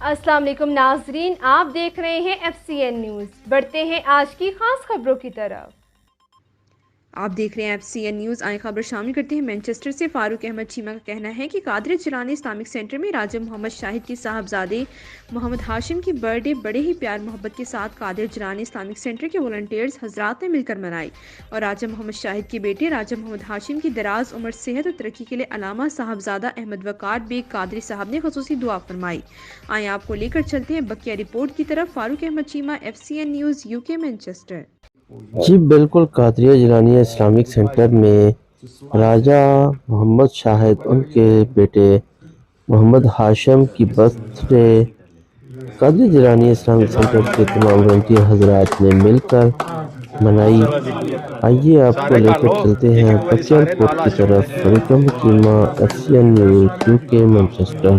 अस्सलाम वालेकुम नाजरीन, आप देख रहे हैं FCN न्यूज़। बढ़ते हैं आज की खास खबरों की तरफ। आप देख रहे हैं FCN न्यूज़। आए खबर शामिल करते हैं मैनचेस्टर से। फारूक अहमद चीमा का कहना है कि कादर जिलानी इस्लामिक सेंटर में राजा मोहम्मद शाहिद के साहबजादे मोहम्मद हाशिम की बर्थडे बड़े ही प्यार मोहब्बत के साथ कादर जिलानी इस्लामिक सेंटर के वॉलंटियर्स हजरात ने मिलकर मनाई और राजा मोहम्मद शाहिद के बेटे राजा मोहम्मद हाशिम की दराज उम्र, सेहत और तरक्की के लिए अलामा साहबजादा अहमद वकार बेग कादरी साहब ने खसूसी दुआ फरमाई। आए आपको लेकर चलते हैं बकिया रिपोर्ट की तरफ। Farooq Ahmed Cheema, FCN news, UK, Manchester. जी बिल्कुल, कादरिया जिलानिया इस्लामिक सेंटर में राजा मोहम्मद शाहिद उनके बेटे मोहम्मद हाशिम की बर्थडे कादरिया जिलानिया इस्लामिक सेंटर के तमाम वॉलंटियर हजरात ने मिलकर मनाई। आइए आपको लेकर चलते हैं बकिया रिपोर्ट की तरफ। Farooq Ahmed Cheema, FCN news, UK, Manchester.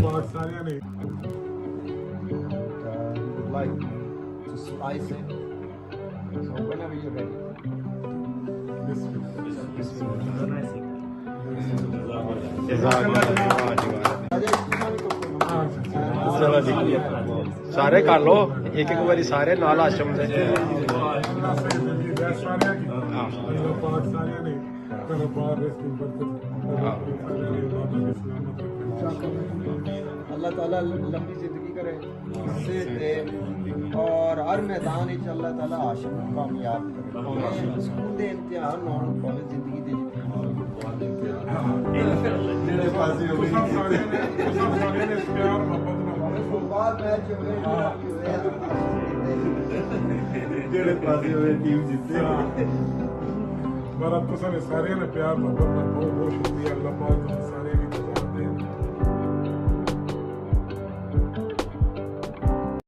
सारे कर लो एक एक बारी सारे नाल आश्रम दे अल्लाह ताला लंबी जिंदगी करे और हर मैदान अल्लाह ताला आशिक को कामयाब करे। स्कूल दे इम्तिहान होने भावे जिंदगी दे जेड़े पासे हो गई जेड़े पासे हो टीम जीते पर अब तो सारे ने प्यार मोहब्बत बहुत बहुत शुक्रिया अल्लाह पाक।